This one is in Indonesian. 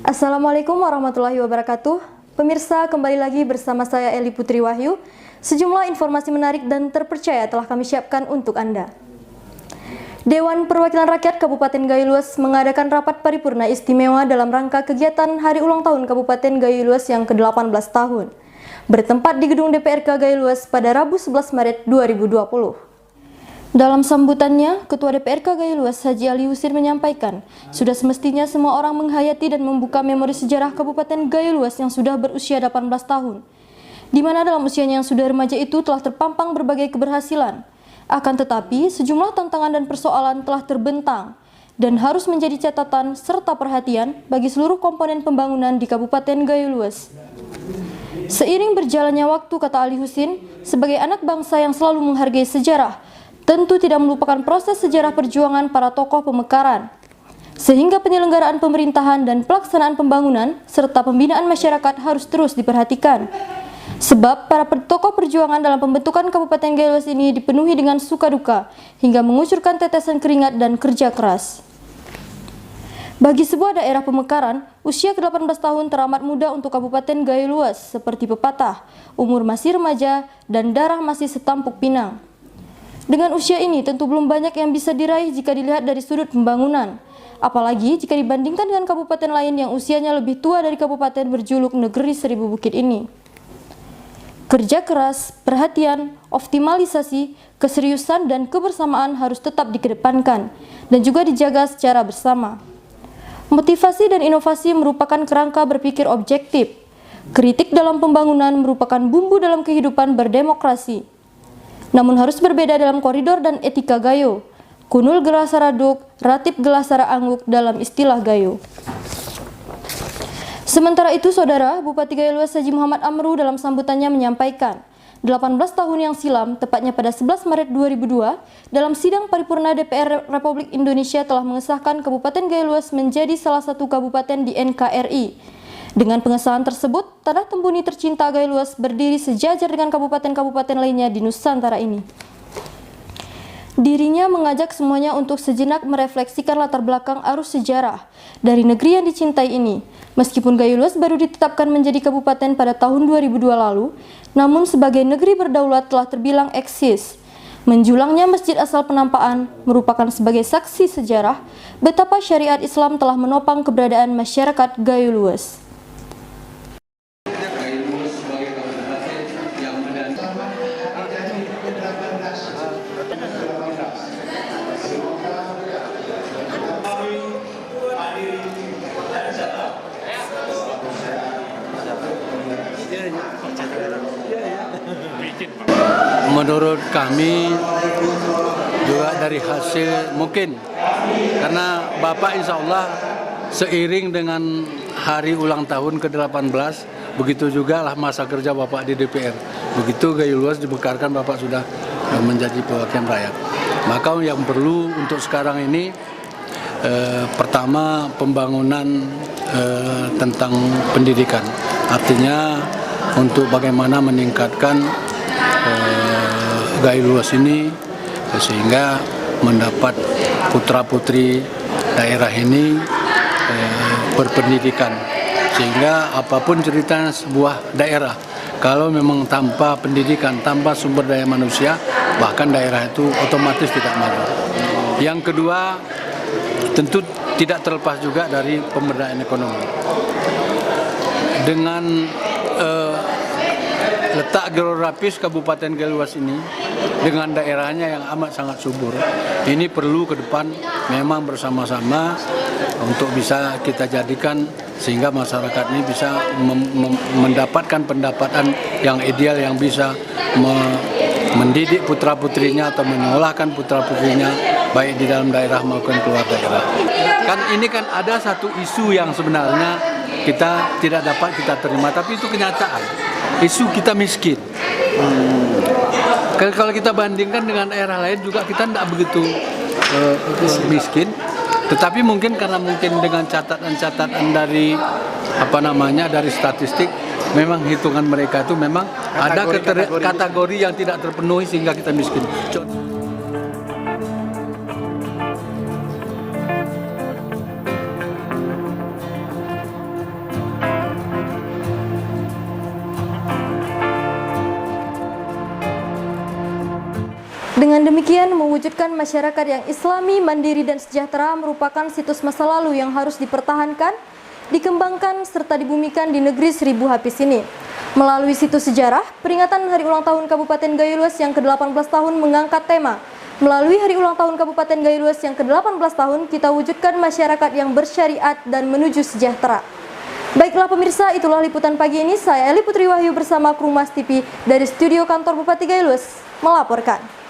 Assalamualaikum warahmatullahi wabarakatuh. Pemirsa, kembali lagi bersama saya Eli Putri Wahyu. Sejumlah informasi menarik dan terpercaya telah kami siapkan untuk Anda. Dewan Perwakilan Rakyat Kabupaten Gayo Luas mengadakan rapat paripurna istimewa dalam rangka kegiatan Hari Ulang Tahun Kabupaten Gayo Luas yang ke-18 tahun, bertempat di Gedung DPRK Gayo Luas pada Rabu 11 Maret 2020. Dalam sambutannya, Ketua DPRK Gayo Luas Haji Ali Husin menyampaikan, sudah semestinya semua orang menghayati dan membuka memori sejarah Kabupaten Gayo Luas yang sudah berusia 18 tahun, di mana dalam usianya yang sudah remaja itu telah terpampang berbagai keberhasilan. Akan tetapi, sejumlah tantangan dan persoalan telah terbentang dan harus menjadi catatan serta perhatian bagi seluruh komponen pembangunan di Kabupaten Gayo Luas. Seiring berjalannya waktu, kata Ali Husin, sebagai anak bangsa yang selalu menghargai sejarah, tentu tidak melupakan proses sejarah perjuangan para tokoh pemekaran, sehingga penyelenggaraan pemerintahan dan pelaksanaan pembangunan serta pembinaan masyarakat harus terus diperhatikan. Sebab para tokoh perjuangan dalam pembentukan Kabupaten Gayo Luas ini dipenuhi dengan suka duka hingga mengucurkan tetesan keringat dan kerja keras. Bagi sebuah daerah pemekaran, usia ke-18 tahun teramat muda untuk Kabupaten Gayo Luas, seperti pepatah, umur masih remaja dan darah masih setampuk pinang. Dengan usia ini tentu belum banyak yang bisa diraih jika dilihat dari sudut pembangunan, apalagi jika dibandingkan dengan kabupaten lain yang usianya lebih tua dari kabupaten berjuluk Negeri Seribu Bukit ini. Kerja keras, perhatian, optimalisasi, keseriusan dan kebersamaan harus tetap dikedepankan dan juga dijaga secara bersama. Motivasi dan inovasi merupakan kerangka berpikir objektif. Kritik dalam pembangunan merupakan bumbu dalam kehidupan berdemokrasi. Namun harus berbeda dalam koridor dan etika Gayo. Kunul gelasara duk, ratib gelasara angguk dalam istilah Gayo. Sementara itu, Saudara Bupati Gayo Luas Haji Muhammad Amru dalam sambutannya menyampaikan, 18 tahun yang silam, tepatnya pada 11 Maret 2002, dalam sidang paripurna DPR Republik Indonesia telah mengesahkan Kabupaten Gayo Luas menjadi salah satu kabupaten di NKRI. Dengan pengesahan tersebut, Tanah Tembuni tercinta Gayo Luas berdiri sejajar dengan kabupaten-kabupaten lainnya di Nusantara ini. Dirinya mengajak semuanya untuk sejenak merefleksikan latar belakang arus sejarah dari negeri yang dicintai ini. Meskipun Gayo Luas baru ditetapkan menjadi kabupaten pada tahun 2002 lalu, namun sebagai negeri berdaulat telah terbilang eksis. Menjulangnya Masjid Asal Penampaan merupakan sebagai saksi sejarah betapa syariat Islam telah menopang keberadaan masyarakat Gayo Luas. Menurut kami juga dari hasil mungkin karena Bapak insya Allah seiring dengan hari ulang tahun ke-18 begitu juga lah masa kerja Bapak di DPR. Begitu Gayo Luas dibekarkan Bapak sudah menjadi perwakilan rakyat. Maka yang perlu untuk sekarang ini pertama pembangunan tentang pendidikan. Artinya untuk bagaimana meningkatkan Gayo Luas ini sehingga mendapat putra-putri daerah ini berpendidikan, sehingga apapun ceritanya sebuah daerah kalau memang tanpa pendidikan, tanpa sumber daya manusia, bahkan daerah itu otomatis tidak maju. Yang kedua, tentu tidak terlepas juga dari pemberdayaan ekonomi. Dengan letak geografis Kabupaten Gayo Luas ini dengan daerahnya yang amat sangat subur, ini perlu ke depan memang bersama-sama untuk bisa kita jadikan sehingga masyarakat ini bisa mendapatkan pendapatan yang ideal yang bisa mendidik putra-putrinya atau menyekolahkan putra-putrinya baik di dalam daerah maupun keluar daerah. Kan ini kan ada satu isu yang sebenarnya kita tidak dapat kita terima, tapi itu kenyataan. Isu kita miskin. Kalau kita bandingkan dengan daerah lain juga kita tidak begitu miskin, tetapi mungkin karena mungkin dengan catatan-catatan dari dari statistik memang hitungan mereka itu memang ada kategori yang tidak terpenuhi sehingga kita miskin. Dengan demikian, mewujudkan masyarakat yang islami, mandiri, dan sejahtera merupakan situs masa lalu yang harus dipertahankan, dikembangkan, serta dibumikan di negeri seribu Hafiz ini. Melalui situs sejarah, peringatan Hari Ulang Tahun Kabupaten Gayo Luas yang ke-18 tahun mengangkat tema, melalui Hari Ulang Tahun Kabupaten Gayo Luas yang ke-18 tahun, kita wujudkan masyarakat yang bersyariat dan menuju sejahtera. Baiklah pemirsa, itulah liputan pagi ini. Saya Eli Putri Wahyu bersama kru Mas TV dari studio kantor Bupati Gayo Luas melaporkan.